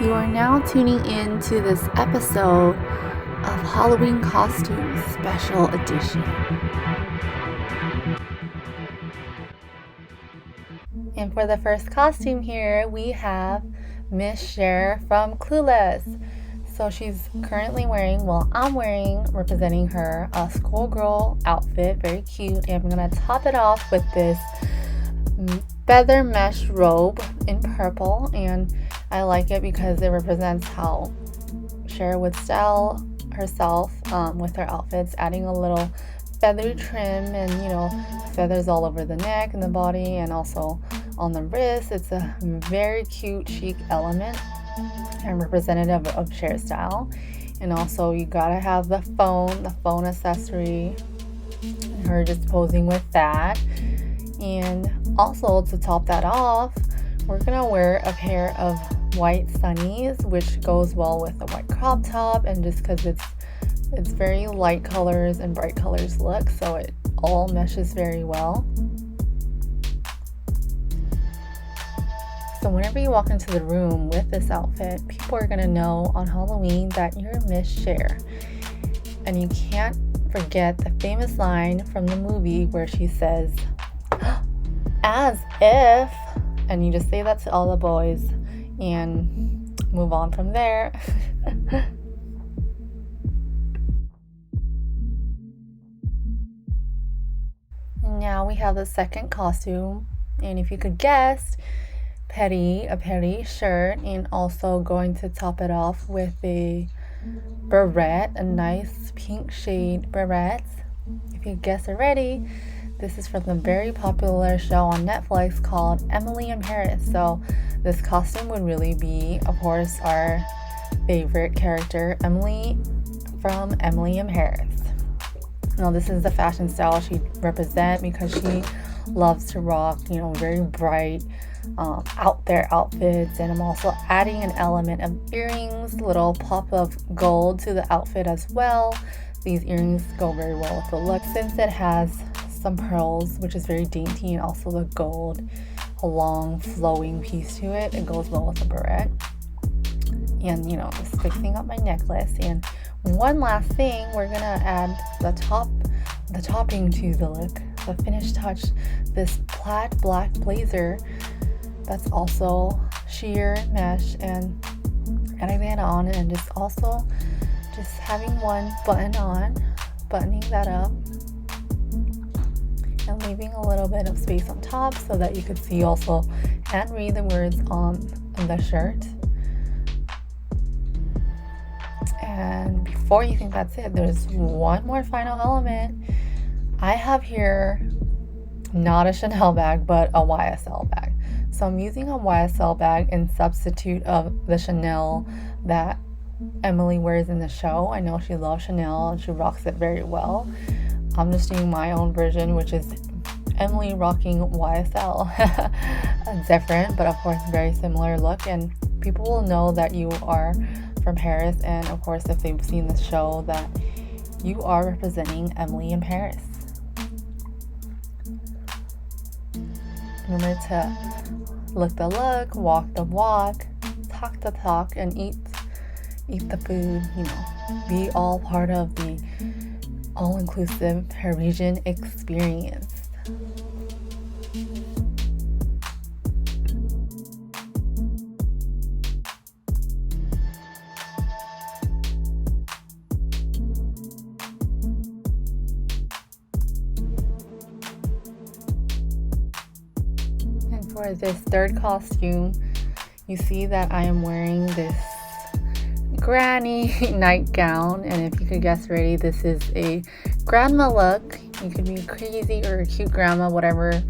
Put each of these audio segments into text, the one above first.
You are now tuning in to this episode of Halloween Costumes Special Edition. And for the first costume here, we have Miss Cher from Clueless. So she's currently wearing, I'm wearing, representing her, a schoolgirl outfit, very cute. And I'm going to top it off with this feather mesh robe in purple, and I like it because it represents how Cher would style herself with her outfits, adding a little feathery trim and feathers all over the neck and the body and also on the wrist. It's a very cute chic element and representative of Cher's style. And also you gotta have the phone accessory, and her just posing with that. And also, to top that off, we're gonna wear a pair of white sunnies, which goes well with the white crop top, and just because it's very light colors and bright colors look, so it all meshes very well. So whenever you walk into the room with this outfit, people are gonna know on Halloween that you're Miss Cher. And you can't forget the famous line from the movie where she says, "As if," and you just say that to all the boys and move on from there. Now we have the second costume, and if you could guess, a petty shirt, and also going to top it off with a beret, a nice pink shade beret. If you guess already, this is from the very popular show on Netflix called Emily in Paris. So this costume would really be, of course, our favorite character, Emily from Emily in Paris. Now this is the fashion style she represents because she loves to rock, very bright, out there outfits. And I'm also adding an element of earrings, little pop of gold to the outfit as well. These earrings go very well with the look since it has some pearls, which is very dainty, and also the gold, a long flowing piece to it. It goes well with the beret. And just fixing up my necklace. And one last thing, we're gonna add the topping to the look, the finished touch, this plaid black blazer that's also sheer mesh, and adding that on, and just having one buttoning that up, and leaving a little bit of space on top so that you could see also and read the words on the shirt. And before you think that's it, there's one more final element. I have here not a Chanel bag, but a YSL bag. So I'm using a YSL bag in substitute of the Chanel that Emily wears in the show. I know she loves Chanel and she rocks it very well. I'm just doing my own version, which is Emily rocking YSL. Different, but of course very similar look, and people will know that you are from Paris, and of course if they've seen the show, that you are representing Emily in Paris. Remember to look the look, walk the walk, talk the talk, and eat the food, be all part of the all-inclusive Parisian experience. And for this third costume, you see that I am wearing this granny nightgown, and if you could guess already, this is a grandma look. You could be crazy or a cute grandma, whatever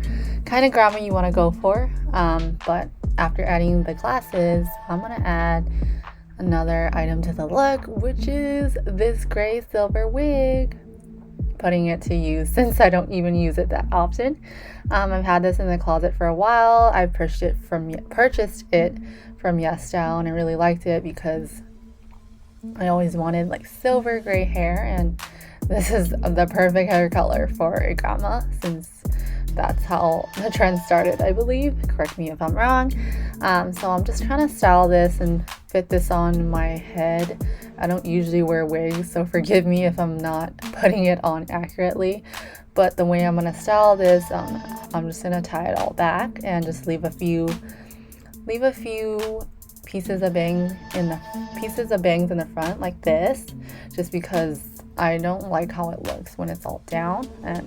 kind of grandma you want to go for. But after adding the glasses, I'm gonna add another item to the look, which is this gray silver wig. Putting it to use since I don't even use it that often. I've had this in the closet for a while. I purchased it from Yes Style, and I really liked it because I always wanted like silver gray hair, and this is the perfect hair color for a grandma since that's how the trend started, I believe. Correct me if I'm wrong. So I'm just trying to style this and fit this on my head. I don't usually wear wigs, so forgive me if I'm not putting it on accurately. But the way I'm gonna style this, I'm just gonna tie it all back and just leave a few pieces of bangs in the front like this, just because I don't like how it looks when it's all down. And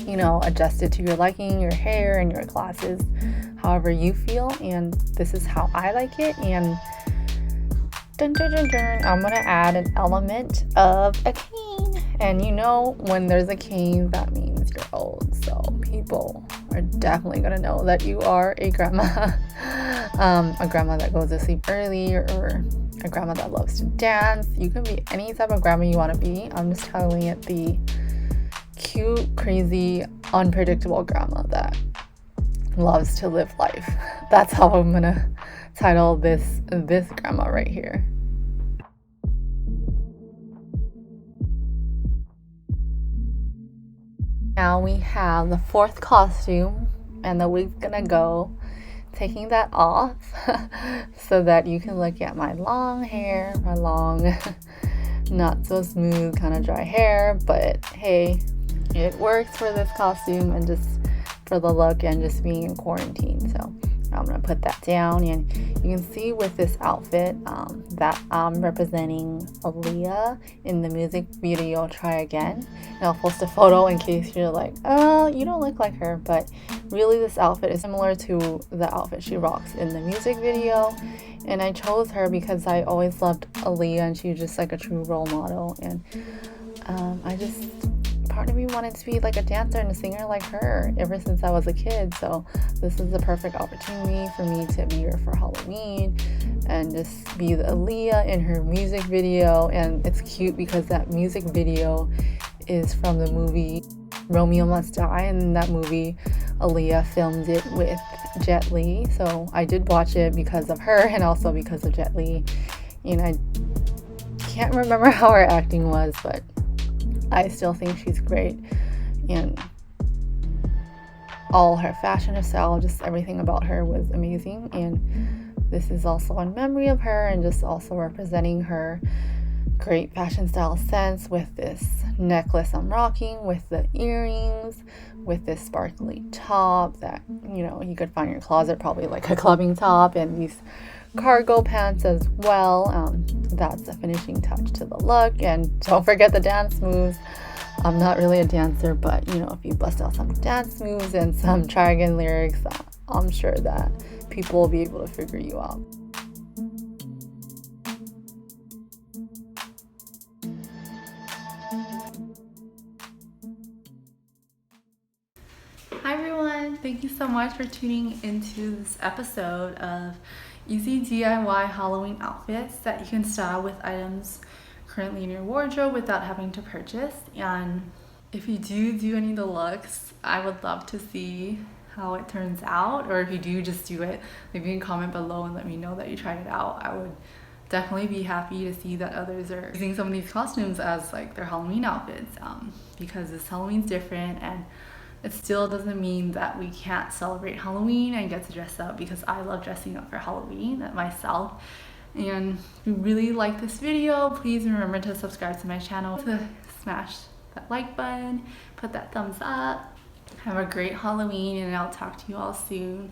you know, adjust it to your liking, your hair, and your glasses, however you feel. And this is how I like it. And dun, dun, dun, dun, I'm gonna add an element of a cane. And you know, when there's a cane, that means you're old. So people are definitely gonna know that you are a grandma. A grandma that goes to sleep early, or a grandma that loves to dance. You can be any type of grandma you want to be. I'm just telling it the cute, crazy, unpredictable grandma that loves to live life. That's how I'm gonna title this grandma right here. Now we have the fourth costume, and the wig's gonna go. Taking that off so that you can look at my long hair, my long, not so smooth, kind of dry hair. But hey, it works for this costume and just for the look and just being in quarantine. So I'm gonna put that down, and you can see with this outfit that I'm representing Aaliyah in the music video Try Again. And I'll post a photo in case you're like, oh, you don't look like her. But really, this outfit is similar to the outfit she rocks in the music video. And I chose her because I always loved Aaliyah, and she's just like a true role model. And part of me wanted to be like a dancer and a singer like her ever since I was a kid. So this is the perfect opportunity for me to be here for Halloween and just be the Aaliyah in her music video. And it's cute because that music video is from the movie Romeo Must Die, and in that movie Aaliyah filmed it with Jet Li. So I did watch it because of her and also because of Jet Li. And I can't remember how her acting was, but I still think she's great. And all her fashion, her style, just everything about her was amazing. And this is also in memory of her and just also representing her great fashion style sense with this necklace I'm rocking, with the earrings, with this sparkly top that, you know, you could find in your closet, probably like a clubbing top, and these cargo pants as well. That's a finishing touch to the look. And don't forget the dance moves. I'm not really a dancer, but you know, if you bust out some dance moves and some Try Again lyrics, I'm sure that people will be able to figure you out. Hi everyone, thank you so much for tuning into this episode of easy DIY Halloween outfits that you can style with items currently in your wardrobe without having to purchase. And if you do any of the looks, I would love to see how it turns out, or if you do just do it, leave me a comment below and let me know that you tried it out. I would definitely be happy to see that others are using some of these costumes as like their Halloween outfits, because this Halloween's different, and it still doesn't mean that we can't celebrate Halloween and get to dress up, because I love dressing up for Halloween myself. And if you really like this video, please remember to subscribe to my channel, to smash that like button, put that thumbs up. Have a great Halloween, and I'll talk to you all soon.